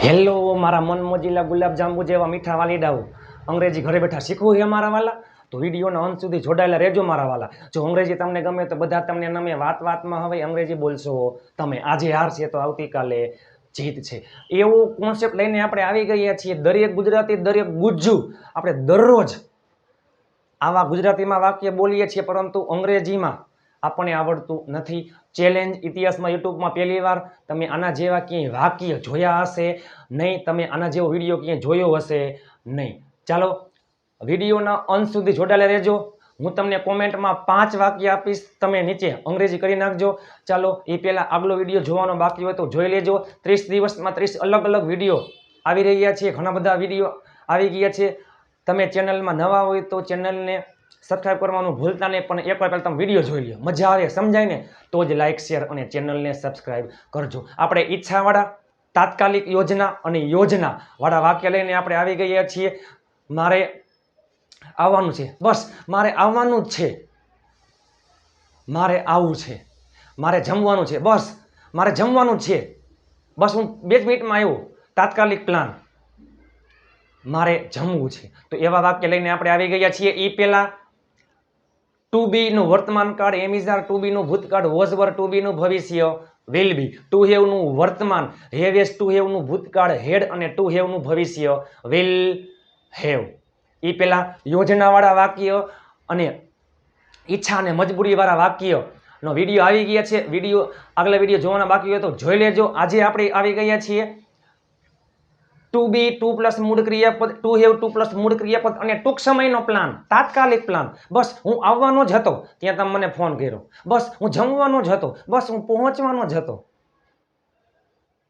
Hello મારા મન મોજીલા ગુલાબ જાંબુ જેવા મીઠા વાલીડાઓ, અંગ્રેજી ઘરે બેઠા શીખવું છે મારા વાલા, તો વિડીયોના અંત સુધી જોડાયેલા રહેજો મારા વાલા. જો અંગ્રેજી તમને ગમે તો બધા તમને નમે, વાત વાતમાં હવે અંગ્રેજી બોલશો તમે. આજે હાર છે તો આવતીકાલે જીત છે, એવો કોન્સેપ્ટ લઈને આપણે આવી ગયા છીએ. દરેક ગુજરાતી, દરેક ગુજ્જુ આપણે દરરોજ આવા ગુજરાતીમાં વાક્ય બોલીએ છીએ, પરંતુ અંગ્રેજીમાં આપણને આવડતું નથી. ચેલેન્જ ઇતિહાસમાં યુટ્યુબમાં પહેલી વાર તમે આના જેવા ક્યાંય વાક્ય જોયા હશે નહીં, તમે આના જેવો વિડીયો ક્યાંય જોયો હશે નહીં. ચાલો વિડીયોના અંત સુધી જોડાયેલા રહેજો. હું તમને કોમેન્ટમાં 5 વાક્ય આપીશ, તમે નીચે અંગ્રેજી કરી નાખજો. ચાલો એ પહેલાં આગલો વિડીયો જોવાનો બાકી હોય તો જોઈ લેજો. 30 દિવસમાં 30 અલગ અલગ વિડીયો આવી રહ્યા છે, ઘણા બધા વિડીયો આવી ગયા છે. તમે ચેનલમાં નવા હોય તો ચેનલને સબસ્ક્રાઈબ કરવાનું ભૂલતા નહીં, પણ એકવાર પહેલાં તમે વિડીયો જોઈ લો, મજા આવે, સમજાય ને તો જ લાઇક, શેર અને ચેનલને સબસ્ક્રાઈબ કરજો. આપણે ઈચ્છાવાળા, તાત્કાલિક યોજના અને યોજનાવાળા વાક્ય લઈને આપણે આવી ગયા છીએ. મારે આવવાનું છે, બસ મારે આવવાનું જ છે, મારે આવવું છે, મારે જમવાનું છે, બસ મારે જમવાનું જ છે, બસ હું 2 મિનિટમાં આવ્યો, તાત્કાલિક પ્લાન, મારે જમવું છે. તો એવા વાક્ય લઈને આપણે આવી ગયા છીએ. એ પહેલા ટુ બી નું વર્તમાન કાળ, એમ ઇઝ આર, ટુ બી નું ભૂતકાળ, વોઝ વર, ટુ બી નું ભવિષ્ય, વિલ બી. ટુ હેવ નું વર્તમાન, હેવ એસ, ટુ હેવ નું ભૂતકાળ, હેડ અને ટુ હેવ નું ભવિષ્ય, વિલ હેવ. એ પહેલા યોજનાવાળા વાક્ય અને ઈચ્છા અને મજબૂરી વાળા વાક્ય નો વિડીયો આવી ગયા છે. વિડીયો આગલા વિડીયો જોવાના બાકી હોય તો જોઈ લેજો. આજે આપણે આવી ગયા છીએ ટુ બી, ટુ પ્લસ મૂળ ક્રિયાપદ, ટુ હેવ, ટુ પ્લસ મૂળ ક્રિયાપદ અને ટૂંક સમયનો પ્લાન, તાત્કાલિક પ્લાન. બસ હું આવવાનો જ હતો, ત્યાં તમે મને ફોન કર્યો. બસ હું જમવાનો જ હતો, બસ હું પહોંચવાનો જ હતો.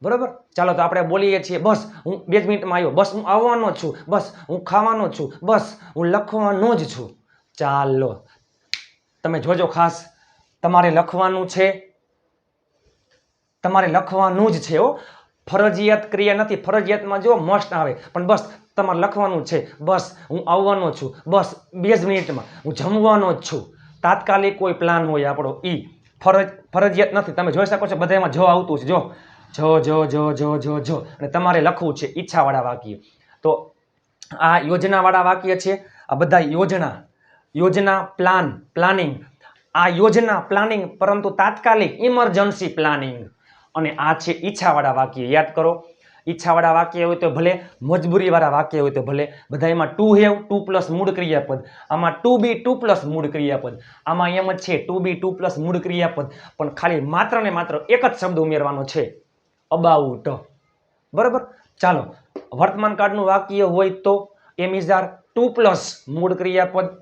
બરોબર, ચાલો તો આપણે બોલીએ છીએ. બસ હું 2 મિનિટમાં આવ્યો, બસ હું આવવાનો જ છું, બસ હું ખાવાનો જ છું, બસ હું લખવાનો જ છું. ચાલો તમે જોજો, ખાસ તમારે લખવાનું છે, તમારે લખવાનું જ છે હો. ફરજિયાત ક્રિયા નથી, ફરજિયાતમાં જો મસ્ટ આવે, પણ બસ તમારે લખવાનું છે. બસ હું આવવાનો છું, બસ 2 મિનિટમાં હું જમવાનો જ છું. તાત્કાલિક કોઈ પ્લાન હોય આપણો, ફરજિયાત નથી. તમે જોઈ શકો છો બધામાં જો આવતું છે, જો અને તમારે લખવું છે ઈચ્છાવાળા વાક્ય. તો આ યોજનાવાળા વાક્ય છે. આ બધા યોજના, પ્લાન, પ્લાનિંગ. આ યોજના, પ્લાનિંગ, પરંતુ તાત્કાલિક, ઇમરજન્સી પ્લાનિંગ. અને આ છે ઈચ્છાવાળા વાક્ય. યાદ કરો, ઈચ્છાવાળા વાક્ય હોય તો ભલે, મજબૂરીવાળા વાક્ય હોય તો ભલે. બધા એમાં ટુ હેવ, ટુ પ્લસ મૂળ ક્રિયાપદ, આમાં ટુ બી, ટુ પ્લસ મૂળ ક્રિયાપદ, આમાં એમ જ છે ટુ બી, ટુ પ્લસ મૂળ ક્રિયાપદ, પણ ખાલી માત્ર ને માત્ર એક જ શબ્દ ઉમેરવાનો છે, અબાઉટ. બરાબર, ચાલો વર્તમાન કાળનું વાક્ય હોય તો એમ ઇઝ આર, ટુ પ્લસ મૂળ ક્રિયાપદ,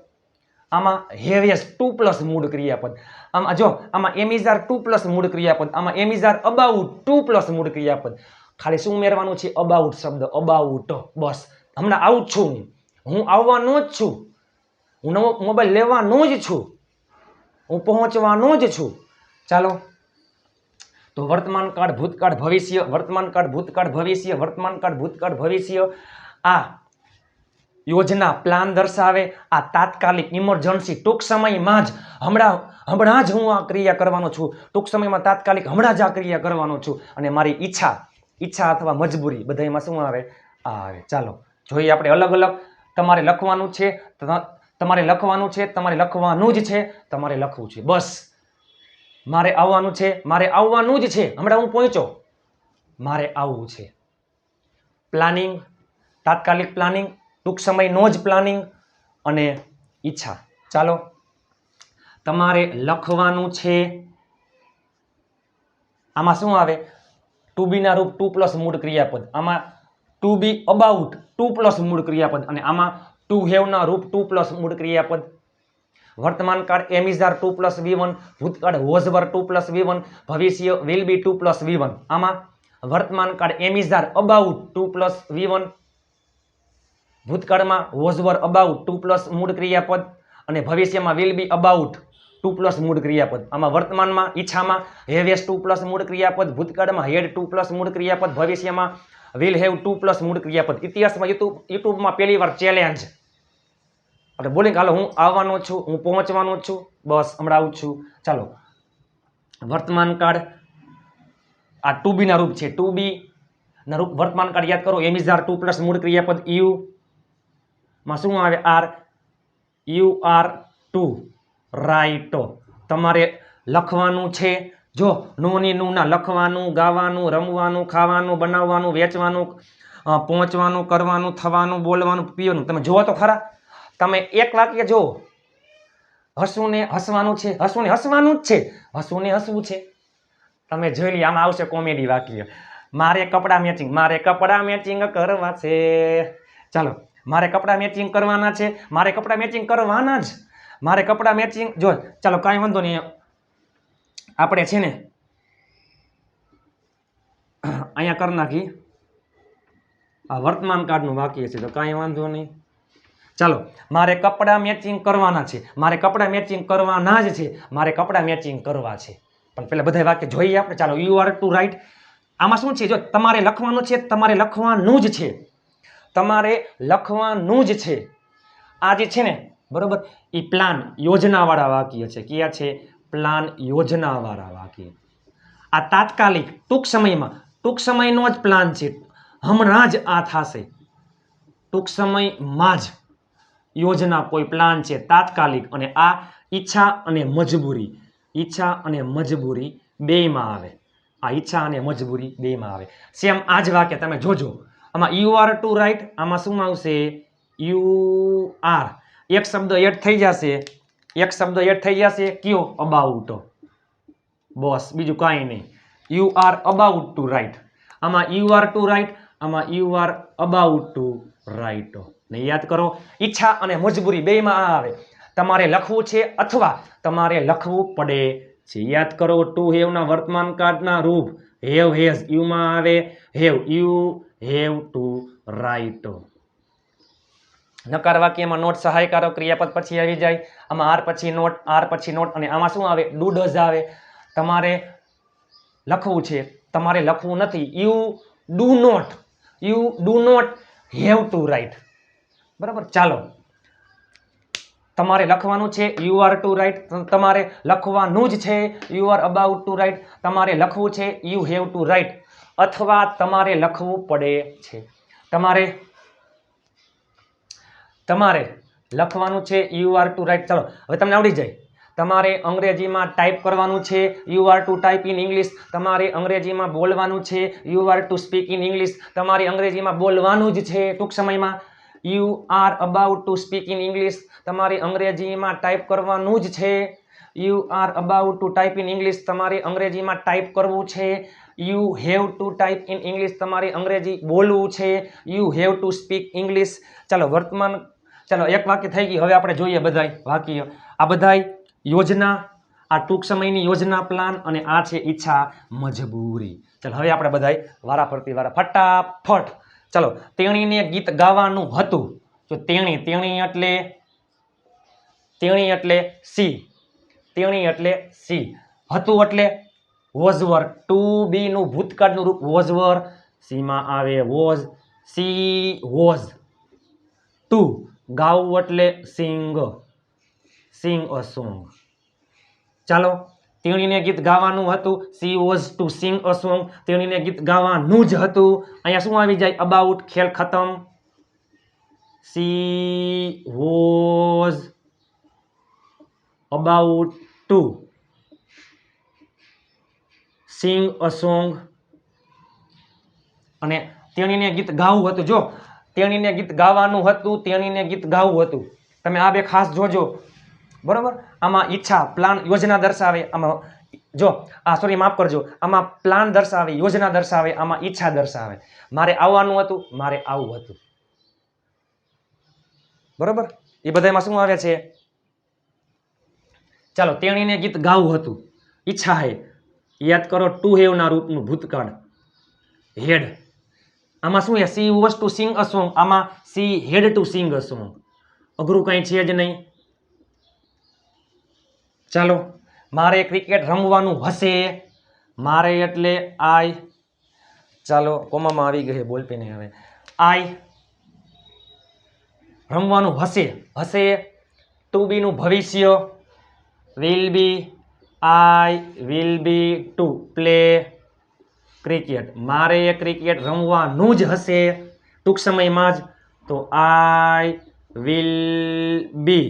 આમાં હેવ એસ, ટુ પ્લસ મૂળ ક્રિયાપદ, આમાં જો આમાં am is are, to plus મૂળ ક્રિયાપદ, આમાં am is are about, to plus મૂળ ક્રિયાપદ. ખાલી શું ઉમેરવાનું છે? અબાઉટ શબ્દ, અબાઉટ. બસ હમણાં આવું જ છું, હું આવવાનો જ છું, હું નવો મોબાઈલ લેવાનો જ છું, હું પહોંચવાનો જ છું. ચાલો તો વર્તમાન કાળ, ભૂતકાળ, ભવિષ્ય, વર્તમાન કાળ, ભૂતકાળ, ભવિષ્ય, વર્તમાન કાળ, ભૂતકાળ, ભવિષ્ય. આ યોજના, પ્લાન દર્શાવે. આ તાત્કાલિક, ઇમરજન્સી, ટૂંક સમયમાં જ, હમણાં જ હું આ ક્રિયા કરવાનો છું, ટૂંક સમયમાં, તાત્કાલિક, હમણાં જ આ ક્રિયા કરવાનો છું. અને મારી ઈચ્છા અથવા મજબૂરી, બધા એમાં શું આવે? આવે. ચાલો જોઈએ આપણે અલગ અલગ. તમારે લખવાનું છે, તમારે લખવાનું છે, તમારે લખવાનું જ છે, તમારે લખવું છે. બસ મારે આવવાનું છે, મારે આવવાનું જ છે, હમણાં હું પહોંચ્યો, મારે આવવું છે. પ્લાનિંગ, તાત્કાલિક પ્લાનિંગ, ટૂંક સમયનો જ પ્લાનિંગ અને ઈચ્છા. ચાલો તમારે લખવાનું છે, આમાં શું આવે? ટુ બી ના રૂપ, ટુ પ્લસ મૂળ ક્રિયાપદ, આમાં to be about, to plus મૂળ ક્રિયાપદ, અને આમાં ટુ હેવ ના રૂપ, ટુ પ્લસ મૂળ ક્રિયાપદ. વર્તમાન કાળ am is are, to plus V1, ભૂતકાળ was var, two plus V1, ભવિષ્ય will be, two plus V1. આમાં વર્તમાન કાળ am is are about, to plus V1, ભૂતકાળમાં was were about, to plus મૂળ ક્રિયાપદ, અને ભવિષ્યમાં will be about, to plus મૂળ ક્રિયાપદ. આમાં વર્તમાનમાં, ઈચ્છામાં હેવ એસ, ટુ પ્લસ મૂળ ક્રિયાપદ, ભૂતકાળમાં હેડ, ટુ પ્લસ મૂળ ક્રિયાપદ, ભવિષ્યમાં વિલ હેવ, ટુ પ્લસ મૂળ ક્રિયાપદ. ઇતિહાસમાં યુટ્યુબમાં પહેલી વાર ચેલેન્જ એટલે બોલિંગ. હાલો હું આવવાનો છું, હું પહોંચવાનો છું, બસ હમણાં આવું છું. ચાલો વર્તમાન કાળ, આ ટુ બી ના રૂપ છે. ટુ બી વર્તમાનકાળ યાદ કરો. Am is are to plus મૂળ ક્રિયાપદ યુ માં શું આવે are. You are to write. તમારે લખવાનું છે. જો નોની નું ના લખવાનું, ગાવાનું, રમવાનું, ખાવાનું, બનાવવાનું, વેચવાનું, પહોંચવાનું, કરવાનું, થવાનું, બોલવાનું, પીવાનું. તમે જુઓ તો ખરા. તમે એક વાક્ય જુઓ. હસવું ને હસવાનું છે, હસવું ને હસવાનું જ છે, હસવું ને હસવું છે. તમે જોઈ લી. આમાં આવશે કોમેડી વાક્ય. મારે કપડાં મેચિંગ, મારે કપડાં મેચિંગ કરવા છે. ચાલો, મારે કપડાં મેચિંગ કરવાના છે, મારે કપડાં મેચિંગ કરવાના જ, મારે કપડાં મેચિંગ. જો ચાલો કાંઈ વાંધો નહીં, આપણે છે ને અહીંયા કરી નાખી. આ વર્તમાન કાળનું વાક્ય છે તો કાંઈ વાંધો નહીં. ચાલો, મારે કપડાં મેચિંગ કરવાના છે, મારે કપડાં મેચિંગ કરવાના જ છે, મારે કપડાં મેચિંગ કરવા છે. પણ પેલા બધા વાક્ય જોઈએ આપણે. ચાલો, યુ આર ટુ રાઈટ. આમાં શું છે? જો તમારે લખવાનું છે, તમારે લખવાનું જ છે, તમારે લખવાનું જ છે. આ જે છે ને બરોબર, એ પ્લાન યોજનાવાળા વાક્ય છે. કયા છે? પ્લાન યોજનાવાળા વાક્ય. આ તાત્કાલિક ટૂંક સમયમાં, ટૂંક સમયનો જ પ્લાન છે. હમણાં જ આ થશે, ટૂંક સમયમાં જ યોજના કોઈ પ્લાન છે તાત્કાલિક. અને આ ઈચ્છા અને મજબૂરી, ઈચ્છા અને મજબૂરી બેયમાં આવે. આ ઈચ્છા અને મજબૂરી બેયમાં આવે. સેમ આ જ વાક્ય તમે જોજો. આમાં યુ આર ટુ રાઈટ, આમાં શું આવશે? You are. એક શબ્દ એડ થઈ જશે, એક શબ્દ એડ થઈ જશે. કયો? અબાઉટ. બસ, બીજું કાંઈ નહીં. You are about to write. આમાં યુ આર ટુ રાઈટ, આમાં you are about to write. ને યાદ કરો, ઈચ્છા અને મજબૂરી બેયમાં આ આવે. તમારે લખવું છે અથવા તમારે લખવું પડે છે. યાદ કરો, ટુ હેવના વર્તમાન કાળના રૂપ હેવ, હેઝ. યુમાં આવે have. You have to write. નકાર વાક્યમાં નોટ સહાયકારો ક્રિયાપદ પછી આવી જાય. આમાં આર પછી નોટ, આર પછી નોટ. અને આમાં શું આવે? ડુ ડઝ આવે. તમારે લખવું છે, તમારે લખવું નથી. You do not, you do not have to write. બરાબર. ચાલો, તમારે લખવાનું છે, યુ આર ટુ રાઈટ. તમારે લખવાનું જ છે, you are about to write. તમારે લખવું છે, યુ હેવ ટુ રાઈટ. અથવા તમારે લખવું પડે છે. તમારે લખવાનું છે, યુ આર ટુ રાઈટ. ચાલો, હવે તમને આવડી જાય. તમારે અંગ્રેજીમાં ટાઈપ કરવાનું છે, you are to type in English. તમારે અંગ્રેજીમાં બોલવાનું છે, you are to speak in English. તમારે અંગ્રેજીમાં બોલવાનું જ છે ટૂંક સમયમાં. You are about to speak in English. તમારે અંગ્રેજીમાં ટાઈપ કરવાનું જ છે, you are about to type in English. તમારે અંગ્રેજીમાં ટાઈપ કરવું છે, you have to type in English. તમારે અંગ્રેજી બોલવું છે, you have to speak English. ચાલો, વર્તમાન. ચાલો, એક વાક્ય થઈ ગયું. હવે આપણે જોઈએ બધાય વાક્ય. આ બધાય યોજના, આ ટૂંક સમયની યોજના પ્લાન, અને આ છે ઈચ્છા મજબૂરી. ચાલો, હવે આપણે બધાય વારા ફરતી વારા ફટાફટ. ચાલો, તેણીને ગીત ગાવાનું હતું. તો તેણી, તેણી એટલે સી. તેણી એટલે સી. હતું એટલે વોઝ વર. ટુ બી નું ભૂતકાળનું રૂપ વોઝ વર. સીમાં આવે વોઝ. C was. ટુ ગાવું એટલે સિંગ. સિંગ અ સોંગ. ચાલો, તેણીને ગીત ગાવાનું હતું. C was to sing a song. તેણીને ગીત ગાવાનું જ હતું. અહીંયા શું આવી જાય? અબાઉટ. ખેલ ખતમ. She was about two sing a song. અને તેણીને ગીત ગાવું હતું. જો તેણીને ગીત ગાવાનું હતું, તેણીને ગીત ગાવું હતું. તમે આ બે ખાસ જોજો. બરોબર. આમાં ઈચ્છા, પ્લાન, યોજના દર્શાવે. આમાં જો સોરી, માફ કરજો. આમાં પ્લાન દર્શાવે, યોજના દર્શાવે, આમાં ઈચ્છા દર્શાવે. મારે આવવાનું હતું, મારે આવું હતું. બરોબર. એ બધામાં શું આવે છે? ચાલો, તેણીને ગીત ગાવું હતું, ઈચ્છા હે. યાદ કરો, ટુ હેવના રૂપનું ભૂતકાળ હેડ. આમાં શું? She was to sing a song. આમાં she had to sing a song. અઘરું કંઈ છે જ નહીં. ચાલો, મારે ક્રિકેટ રમવાનું હશે. મારે એટલે આઈ. ચાલો, કોમામાં આવી ગઈ બોલપેન. હવે આઈ રમવાનું હશે. હશે ટુ બી નું ભવિષ્ય will be. I will be two play. Cricket, મારે ક્રિકેટ રમવાનું જ હશે ટૂંક સમયમાં જ, તો આઈ વિલ બી,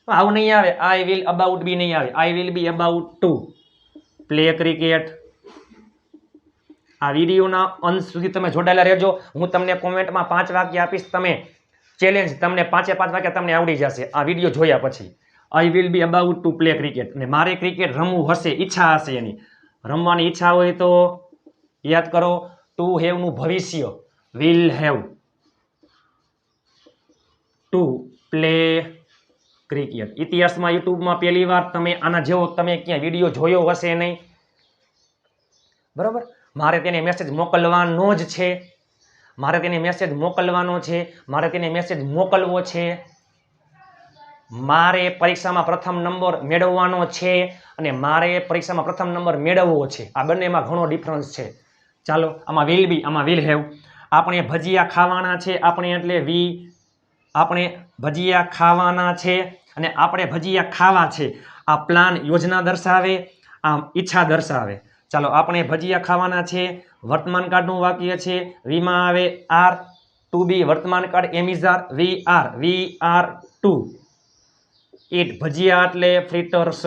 આવું નહીં આવે, આઈ વિલ અબાઉટ બી નહીં આવે, I will be about two play cricket. આ વિડીયોના અંત સુધી તમે જોડાયેલા રહેજો. હું તમને કોમેન્ટમાં 5 વાક્ય આપીશ, તમે ચેલેન્જ, તમને 5 વાક્ય તમને આવડી જશે આ વિડીયો જોયા પછી. I will be about two play cricket, અને મારે ક્રિકેટ રમવું હશે, ઈચ્છા હશે એની, રમવાની ઈચ્છા હોય તો યાદ કરો ટુ હેવનું ભવિષ્ય, will have to play cricket. ઇતિહાસમાં યુટ્યુબમાં પહેલી વાર તમે આના જેવો તમે ક્યાં વિડીયો જોયો હશે નહીં, બરાબર. મારે તેને મેસેજ મોકલવાનો જ છે, મારે તેને મેસેજ મોકલવાનો છે, મારે તેને મેસેજ મોકલવો છે, મારે પરીક્ષામાં પ્રથમ નંબર મેળવવાનો છે, અને મારે પરીક્ષામાં પ્રથમ નંબર મેળવવો છે. આ બંનેમાં ઘણો ડિફરન્સ છે. ચાલો, આમાં વિલ બી, આમાં વિલ હેવ. આપણે ભજીયા ખાવાના છે, આપણે એટલે વી, આપણે ભજીયા ખાવાના છે અને આપણે ભજીયા ખાવા છે. આ પ્લાન, યોજના દર્શાવે, આ ઈચ્છા દર્શાવે. ચાલો, આપણે ભજીયા ખાવાના છે, વર્તમાન કાળનું વાક્ય છે, વીમાં આવે આર, ટુ બી વર્તમાન કાળ, am is are, we are to eat, ભજીયા એટલે ફ્રીટર્સ.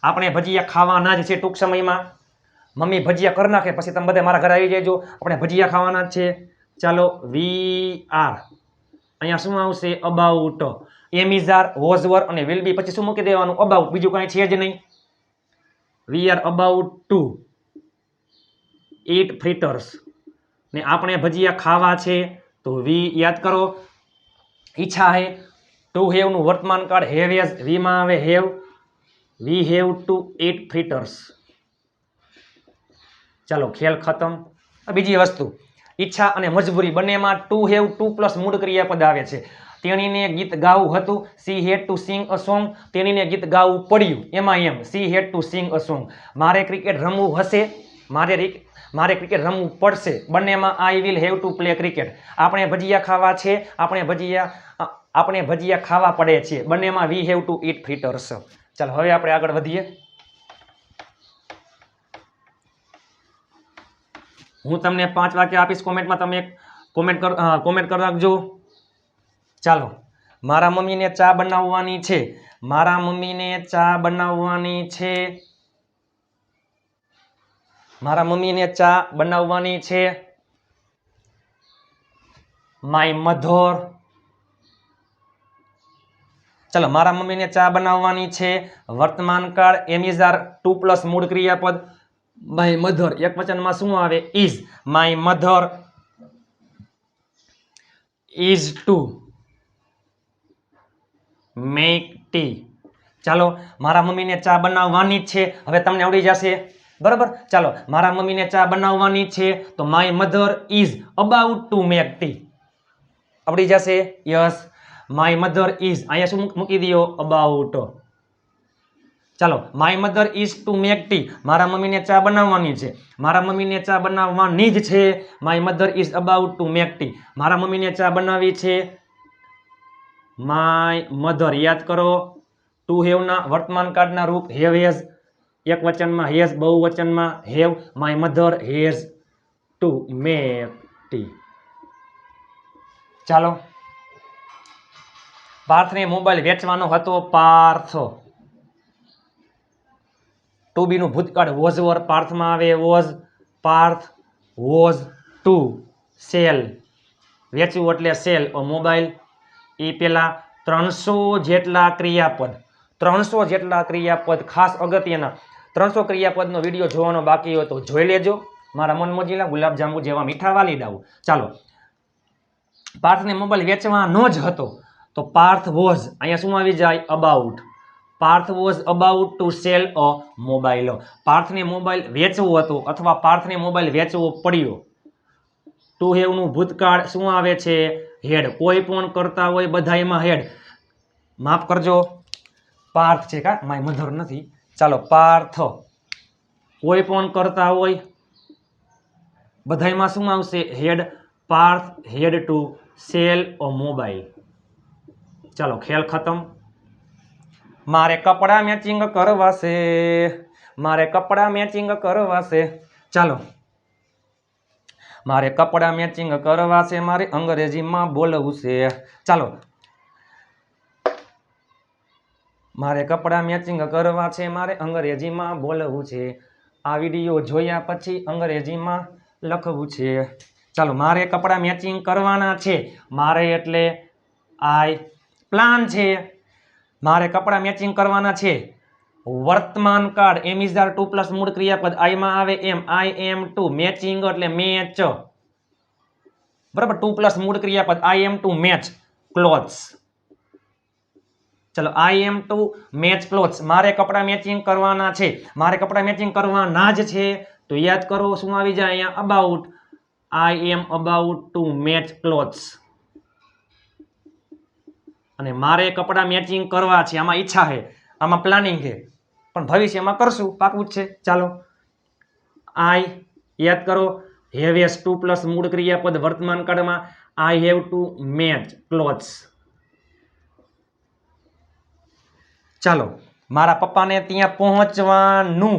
આપણે ભજીયા ખાવાના જ છે ટૂંક સમયમાં. મમ્મી ભજીયા કરી નાખે પછી તમે બધા મારા ઘરે આવી જજો, આપણે ભજીયા ખાવાના જ છે. ચાલો, વી આર, અહીંયા શું આવશે? About. Am is are, was were અને વિલ બી પછી શું મૂકી દેવાનું? અબાઉટ, બીજું કાંઈ છે જ નહીં. We are about to eat fritters, ને આપણે ભજીયા ખાવા છે, તો વી યાદ કરો, ઈચ્છા હે. ટુ હેવનું વર્તમાન કાળ હેવ એઝ, વીમાં આવે have, we have to eat fritters. ચાલો, ખેલ ખતમ. બીજી વસ્તુ, ઈચ્છા અને મજબૂરી બંનેમાં ટુ હેવ ટુ પ્લસ મૂળ ક્રિયાપદ આવે છે. તેણીને ગીત ગાવું હતું, she had to sing a song, તેણીને ગીત ગાવું પડ્યું, એમાં એમ she had to sing a song. મારે ક્રિકેટ રમવું હશે, મારે ક્રિકેટ રમવું પડશે, બંનેમાં I will have to play cricket. આપણે ભજીયા ખાવા છે, આપણે ભજીયા ખાવા પડે છે, બંનેમાં વી હેવ ટુ ઈટ ફ્રીટર્સ. ચાલો, હવે આપણે આગળ વધીએ. હું તમને 5 વાક્ય આપીશ, કોમેન્ટમાં તમે કોમેન્ટ કરી રાખજો. ચાલો, મારા મમ્મીને ચા બનાવવાની છે, મારા મમ્મીને ચા બનાવવાની છે, મારા મમ્મીને ચા બનાવવાની છે. માય મધર, ચાલો, મારા મમ્મીને ચા બનાવવાની છે, વર્તમાન કાળ, am is are, to plus મૂળ ક્રિયાપદ, માય મધર એક વચનમાં શું આવે? Is. My mother is two make tea. ચાલો, મારા મમ્મીને ચા બનાવવાની જ છે, હવે તમને આવડી જશે, બરાબર. ચાલો, મારા મમ્મીને ચા બનાવવાની છે, તો my mother is about two make T. આવડી જશે? યસ. માય મધર ઇઝ, અહીંયા શું મૂકી દો? અબાઉટ. ચાલો, my mother is two make T, મારા મમ્મીને ચા બનાવવાની છે, મારા મમ્મીને ચા બનાવવાની જ છે. My mother is about two make T, મારા મમ્મીને ચા બનાવી છે. માય મધર યાદ કરો, ટુ હેવના વર્તમાન કાળના રૂપ હેવ હેઝ, એક વચનમાં હેઝ, બહુવચનમાં have. My mother has to make tea. ચાલો, પાર્થને મોબાઈલ વેચવાનો હતો, પાર્થ. ટુ બી નું ભૂતકાળ વોઝ વર, પાર્થમાં આવે was, Parth was to sell, વેચવું એટલે સેલ મોબાઈલ. એ પેલા 300 જેટલા ક્રિયાપદ, 300 જેટલા ક્રિયાપદ ખાસ અગત્યના 300 ક્રિયાપદનો વિડીયો જોવાનો બાકી હોય તો જોઈ લેજો. મારા મનમોજીલા ગુલાબજાંબુ જેવા મીઠા વાલીડાઓ. ચાલો, પાર્થને મોબાઈલ વેચવાનો જ હતો, તો પાર્થ વોઝ, અહીંયા શું આવી જાય? About. Parth was about to sell a mobile. પાર્થને મોબાઈલ વેચવો હતો અથવા પાર્થને મોબાઈલ વેચવો પડ્યો. ટુ હેવનું ભૂતકાળ શું આવે છે? હેડ. કોઈ પણ કરતા હોય બધાયમાં હેડ. માફ કરજો, પાર્થ છે, કા માય મધર નથી. ચાલો, પાર્થ કોઈ પણ કરતા હોય બધાયમાં શું આવશે? હેડ. પાર્થ હેડ ટુ સેલ અ મોબાઈલ. ચાલો, ખેલ ખતમ. મારે કપડાં મેચિંગ કરવા છે, મારે કપડાં મેચિંગ કરવા છે. ચાલો, મારે કપડાં મેચિંગ કરવા છે, મારે અંગ્રેજીમાં બોલવું છે. ચાલો, મારે કપડાં મેચિંગ કરવા છે, મારે અંગ્રેજીમાં બોલવું છે. આ વિડીયો જોયા પછી અંગ્રેજીમાં લખવું છે. ચાલો, મારે કપડાં મેચિંગ કરવાના છે. મારે એટલે આઈ પ્લાન છે. મારે કપડાં મેચિંગ કરવાના છે. વર્તમાન કાળ am is are to plus મૂળ ક્રિયાપદ આઈમાં આવે એમ આઈ એમ ટુ મેચિંગ એટલે મેચ બરાબર ટુ પ્લસ મૂળ ક્રિયાપદ આઈ એમ ટુ મેચ ક્લોથ્સ. ચલો આઈ એમ ટુ મેચ ક્લોથ્સ. મારે કપડાં મેચિંગ કરવાના છે. મારે કપડાં મેચિંગ કરવાના જ છે તો યાદ કરો શું આવી જાય અહીંયા about. I am about to match clothes. અને મારે કપડાં મેચિંગ કરવા છે આમાં ઈચ્છા છે આમાં પ્લાનિંગ છે પણ ભવિષ્યમાં કરશું પાકું જ છે. ચાલો આઈ યાદ કરો હેવ ટુ પ્લસ મૂળ ક્રિયાપદ વર્તમાન કાળમાં I have to match clothes. ચાલો મારા પપ્પાને ત્યાં પહોંચવાનું.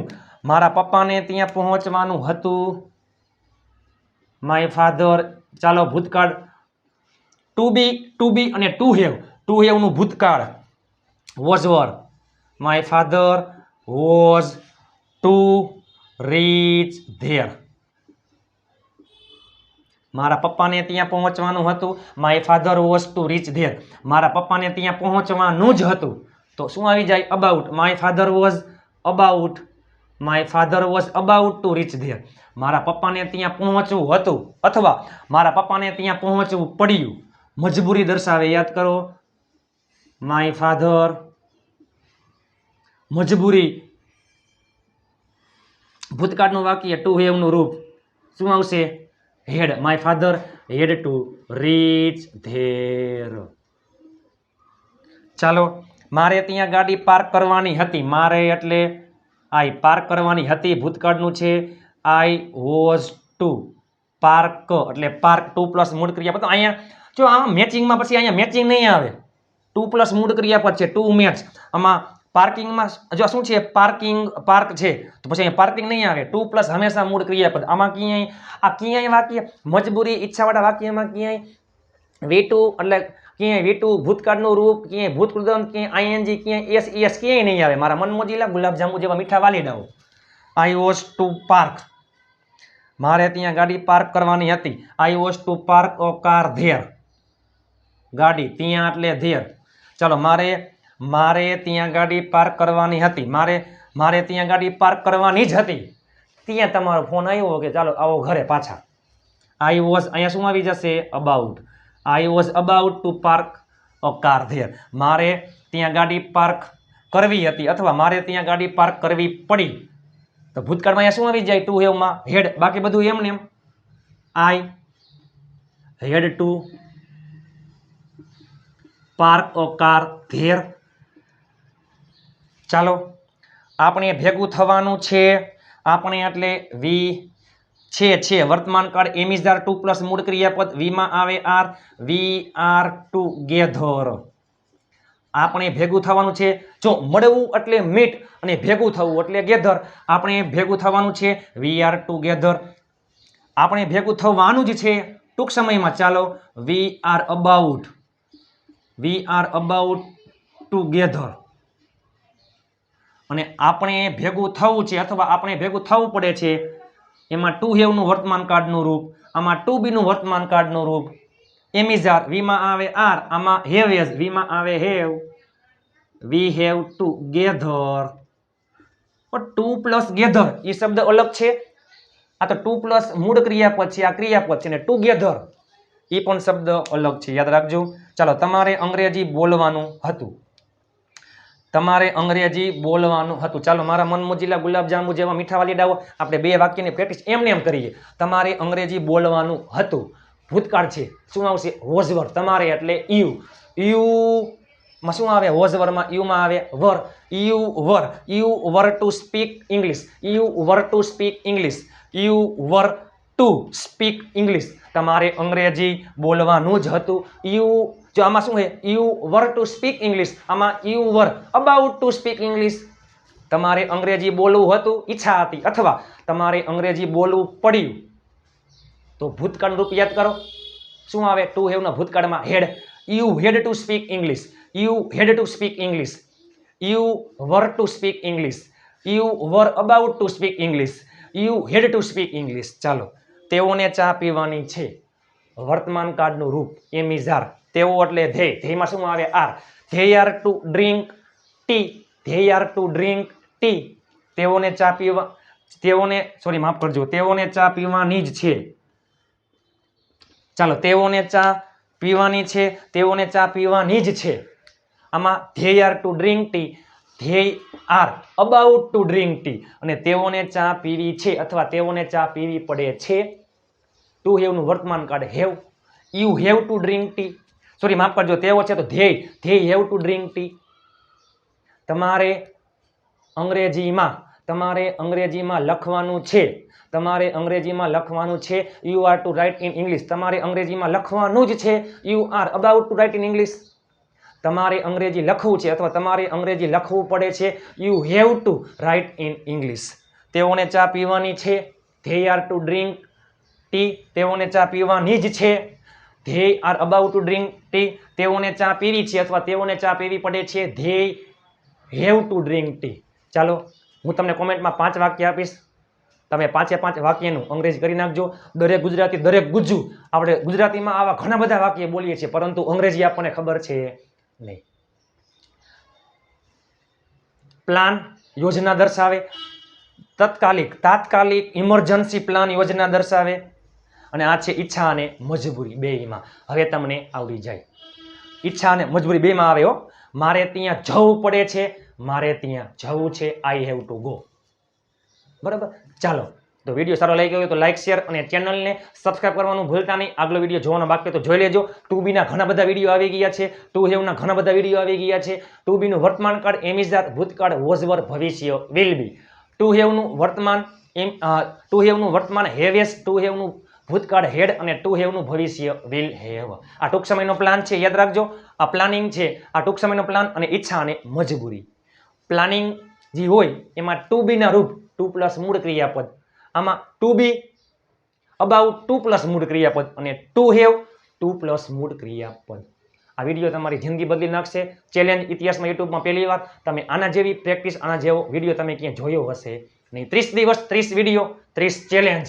મારા પપ્પાને ત્યાં પહોંચવાનું હતું. My father. ચાલો ભૂતકાળ ટુ બી અને ટુ હેવ. ટુ હેવ નું ભૂતકાળ was var. My father was two reach there. મારા પપ્પાને ત્યાં પહોંચવાનું હતું. My father was two reach there. મારા પપ્પાને ત્યાં પહોંચવાનું જ હતું તો શું આવી જાય about. My father was about. My father was about two reach there. મારા પપ્પાને ત્યાં પહોંચવું હતું અથવા મારા પપ્પાને ત્યાં પહોંચવું પડ્યું. મજબૂરી દર્શાવે યાદ કરો. માય ફાધર મજબૂરી. ભૂતકાળનું વાક્ય ટુ હેવ નું રૂપ શું આવશે had. My father had to reach there. ચાલો મારે ત્યાં ગાડી પાર્ક કરવાની હતી. મારે એટલે આઈ પાર્ક કરવાની હતી ભૂતકાળનું છે. આઈ વોઝ ટુ પાર્ક એટલે પાર્ક ટુ પ્લસ મૂળ ક્રિયાપદ. અહીંયા જો આ મેચિંગમાં પછી અહીંયા મેચિંગ નહીં આવે. ટુ પ્લસ મૂળ ક્રિયાપદ છે ટુ મેચ. આમાં પાર્કિંગમાં જો શું છે પાર્કિંગ પાર્ક છે તો પછી અહીંયા પાર્કિંગ નહીં આવે. ટુ પ્લસ હંમેશા મૂળ ક્રિયાપદ. આમાં ક્યાંય વાક્ય મજબૂરી ઈચ્છાવાળા વાક્યમાં ક્યાંય V2 એટલે ક્યાંય V2 ભૂતકાળનું રૂપ ક્યાંય ભૂતકૃદંત ક્યાંય ING ક્યાંય SES ક્યાંય નહીં આવે. મારા મનમોજીલા ગુલાબજાંબુ જેવા મીઠા વાલીડાઓ. I was to park. મારે ત્યાં ગાડી પાર્ક કરવાની હતી. I was to park a car there. ગાડી ત્યાં એટલે ધેર. ચાલો મારે ત્યાં ગાડી પાર્ક કરવાની હતી. મારે ત્યાં ગાડી પાર્ક કરવાની જ હતી. ત્યાં તમારો ફોન આવ્યો કે ચાલો આવો ઘરે પાછા. આઈ વોઝ અહીંયા શું આવી જશે about. I was about to park a car there. મારે ત્યાં ગાડી પાર્ક કરવી હતી અથવા મારે ત્યાં ગાડી પાર્ક કરવી પડી. તો ભૂતકાળમાં અહીંયા શું આવી જાય ટુ હેવમાં હેડ. બાકી બધું એમને એમ. I had to park a car there. ચાલો આપણે ભેગું થવાનું છે. આપણે એટલે વી છે વર્તમાન કાળ am is are to plus મૂળ ક્રિયાપદ વીમાં આવે આર. We R together. આપણે ભેગું થવાનું છે. જો મળવું એટલે મીટ અને ભેગું થવું એટલે ગેધર. આપણે ભેગું થવાનું છે. We are together. આપણે ભેગું થવાનું જ છે ટૂંક સમયમાં. ચાલો વી are about. V are about together. અને આપણે ભેગું થવું છે અથવા આપણે ભેગું થવું પડે છે. એમાં ટુ હેવ નું વર્તમાન કાળનું રૂપ. આમાં ટુ બી નું વર્તમાન કાળનું રૂપ. એમ ઇઝ આર વીમાં આવે આર. આમાં હેવ એઝ વીમાં આવે have. We have two gather. પણ ટુ પ્લસ ગેધર એ શબ્દ અલગ છે. આ તો ટુ પ્લસ મૂળ ક્રિયાપદ છે. આ ક્રિયાપદ છે ને ટુગેધર એ પણ શબ્દ અલગ છે. યાદ રાખજો. ચાલો તમારે અંગ્રેજી બોલવાનું હતું. તમારે અંગ્રેજી બોલવાનું હતું. ચાલો મારા મનમોજીલા ગુલાબજાંબુ જેવા મીઠા વાલીડાઓ આપણે બે વાક્યની પ્રેક્ટિસ એમને એમ કરીએ. તમારે અંગ્રેજી બોલવાનું હતું. ભૂતકાળ છે શું આવશે વોઝવર. તમારે એટલે યુ. યુમાં શું આવે વોઝવરમાં યુમાં આવે were. You were to speak English. You were to speak English. You were to speak English. તમારે અંગ્રેજી બોલવાનું જ હતું. જો આમાં શું છે you were to speak English. આમાં you were about to speak English. તમારે અંગ્રેજી બોલવું હતું, ઈચ્છા હતી, અથવા તમારે અંગ્રેજી બોલવું પડ્યું, તો ભૂતકાળ રૂપ યાદ કરો. શું આવે? ટુ હેવ ના ભૂતકાળમાં had. You had to speak English, you had to speak English, you were to speak English, you were about to speak English, you had to speak English. ચાલો, તેઓને ચા પીવાની છે. વર્તમાન કાળનું રૂપ એમ ઇઝ આર. તેઓ એટલે ધેય. ધેયમાં શું આવે? Are. They are to drink tea. They are to drink tea. તેઓને ચા પીવા, તેઓને સોરી માફ કરજો, તેઓને ચા પીવાની જ છે. ચાલો, તેઓને ચા પીવાની છે, તેઓને ચા પીવાની જ છે. આમાં they are to drink tea, they are about to drink tea, અને તેઓને ચા પીવી છે અથવા તેઓને ચા પીવી પડે છે. ટુ હેવ નું વર્તમાન કાળ have. You have to drink tea. Sorry માફ કરજો, તેઓ છે તો they, they have to drink tea. તમારે અંગ્રેજીમાં લખવાનું છે. તમારે અંગ્રેજીમાં લખવાનું છે. You are to write in English. તમારે અંગ્રેજીમાં લખવાનું જ છે. You are about to write in English. તમારે અંગ્રેજી લખવું છે અથવા તમારે અંગ્રેજી લખવું પડે છે. You have to write in English. તેઓને ચા પીવાની છે. They are to drink tea. તેઓને ચા પીવાની જ છે. They are about to drink tea. તેઓને ચા પીવી છે અથવા તેઓને ચા પીવી પડે છે. They have to drink T. ચાલો, હું તમને કોમેન્ટમાં 5 વાક્ય આપીશ. તમે 5 વાક્યનું અંગ્રેજી કરી નાખજો. દરેક ગુજરાતી, દરેક ગુજ્જુ, આપણે ગુજરાતીમાં આવા ઘણા બધા વાક્ય બોલીએ છીએ, પરંતુ અંગ્રેજી આપણને ખબર છે નહીં. પ્લાન યોજના દર્શાવે. તાત્કાલિક ઇમરજન્સી પ્લાન યોજના દર્શાવે. અને આ છે ઈચ્છા અને મજબૂરી બેયમાં. હવે તમને આવડી જાય. ઈચ્છા અને મજબૂરી બેયમાં આવે હો. મારે ત્યાં જવું પડે છે, મારે ત્યાં જવું છે. I have to go. બરાબર. ચાલો, તો વિડીયો સારો લાગ્યો હોય તો લાઈક, શેર અને ચેનલને સબસ્ક્રાઇબ કરવાનું ભૂલતા નહીં. આગલો વિડીયો જોવાનો બાકી તો જોઈ લેજો. ટુ બીના ઘણા બધા વિડીયો આવી ગયા છે. ટુ હેવના ઘણા બધા વિડીયો આવી ગયા છે. ટુ બીનું વર્તમાન કાળ એમ ઇઝ આર, ભૂતકાળ વોઝ વર, ભવિષ્ય વિલ બી. ટુ હેવનું વર્તમાન હેવ એસ, ટુ હેવનું ભૂતકાળ હેડ, અને ટુ હેવનું ભવિષ્ય વિલ હેવ. આ ટૂંક સમયનો પ્લાન છે, યાદ રાખજો. આ પ્લાનિંગ છે, આ ટૂંક સમયનો પ્લાન. અને ઈચ્છા અને મજબૂરી. પ્લાનિંગ જે હોય એમાં ટુ બીના રૂપ ટુ પ્લસ મૂળ ક્રિયાપદ. આમાં to be about to plus મૂળ ક્રિયાપદ, અને ટુ હેવ ટુ પ્લસ મૂળ ક્રિયાપદ. આ વિડીયો તમારી જિંદગી બદલી નાખશે. ચેલેન્જ ઇતિહાસમાં યુટ્યુબમાં પહેલી વાર. તમે આના જેવી પ્રેક્ટિસ, આના જેવો વિડીયો તમે ક્યાંય જોયો હશે નહીં. 30 દિવસ 30 વિડીયો 30 ચેલેન્જ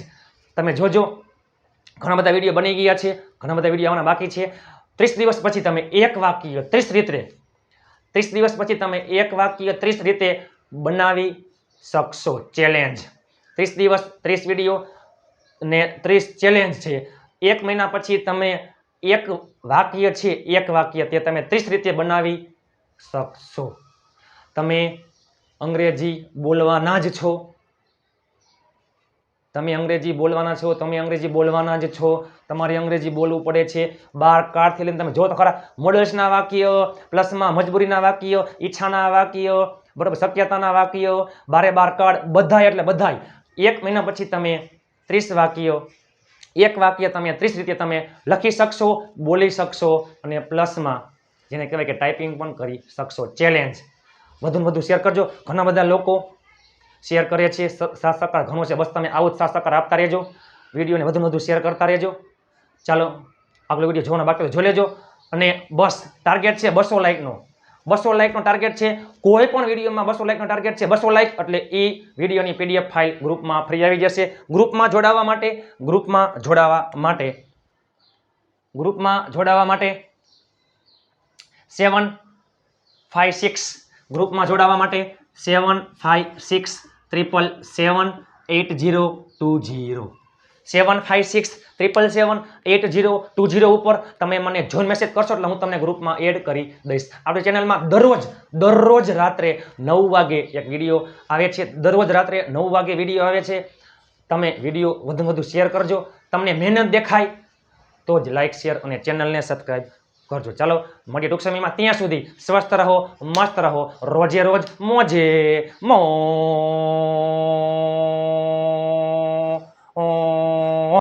તમે જોજો. ઘણા બધા વિડીયો બની ગયા છે, ઘણા બધા વિડીયો આવવાના બાકી છે. 30 દિવસ પછી તમે એક વાક્ય 30 રીતે 30 દિવસ પછી તમે એક વાક્ય 30 રીતે બનાવી શકશો. ચેલેન્જ 30 દિવસ 30 વિડીયો ને 30 ચેલેન્જ છે. 1 મહિના પછી તમે એક વાક્ય છે, એક વાક્ય તે તમે 30 રીતે બનાવી શકશો. તમે અંગ્રેજી બોલવાના જ છો. તમે અંગ્રેજી બોલવાના છો, તમે અંગ્રેજી બોલવાના જ છો. તમારે અંગ્રેજી બોલવું પડે છે. 12 કાળથી લઈને તમે જો તો ખરા, મોડલ્સના વાક્ય, પ્લસમાં મજબૂરીના વાક્ય, ઈચ્છાના વાક્ય, બરાબર, શક્યતાના વાક્ય, 12 કાળ, બધાય એટલે બધાય. 1 મહિના પછી તમે 30 વાક્ય, એક વાક્ય તમે 30 રીતે તમે લખી શકશો, બોલી શકશો, અને પ્લસમાં જેને કહેવાય કે ટાઈપિંગ પણ કરી શકશો. ચેલેન્જ વધુને વધુ શેર કરજો. ઘણા બધા લોકો શેર કરે છે, સાથ સહકાર ઘણો છે. બસ તમે આવો જ સાથ સહકાર આપતા રહેજો. વિડીયોને વધુને વધુ શેર કરતા રહેજો. ચાલો, આગલો વિડીયો જોવાનો બાકી તો જોઈ લેજો. અને બસ ટાર્ગેટ છે 200 લાઇકનો. 200 લાઇકનો ટાર્ગેટ છે. કોઈ પણ વિડીયોમાં 200 લાઇકનો ટાર્ગેટ છે. 200 લાઇક એટલે એ વિડીયોની PDF ફાઇલ ગ્રુપમાં ફ્રી આવી જશે. ગ્રુપમાં જોડાવા માટે 756 ગ્રુપમાં જોડાવા માટે 756777820 756777820 ઉપર તમે મને જોઈન મેસેજ કરશો એટલે હું તમને ગ્રુપમાં એડ કરી દઈશ. આપણી ચેનલમાં દરરોજ રાત્રે 9 વાગે એક વિડીયો આવે છે. દરરોજ રાત્રે 9 વાગે વિડીયો આવે છે. તમે વિડીયો વધુ શેર કરજો. તમને મહેનત દેખાય તો જ લાઈક, શેર અને ચેનલને સબસ્ક્રાઈબ કરજો. ચાલો, મળીએ ટૂંક સમયમાં. ત્યાં સુધી સ્વસ્થ રહો, મસ્ત રહો, રોજે રોજ મોજે મોજ.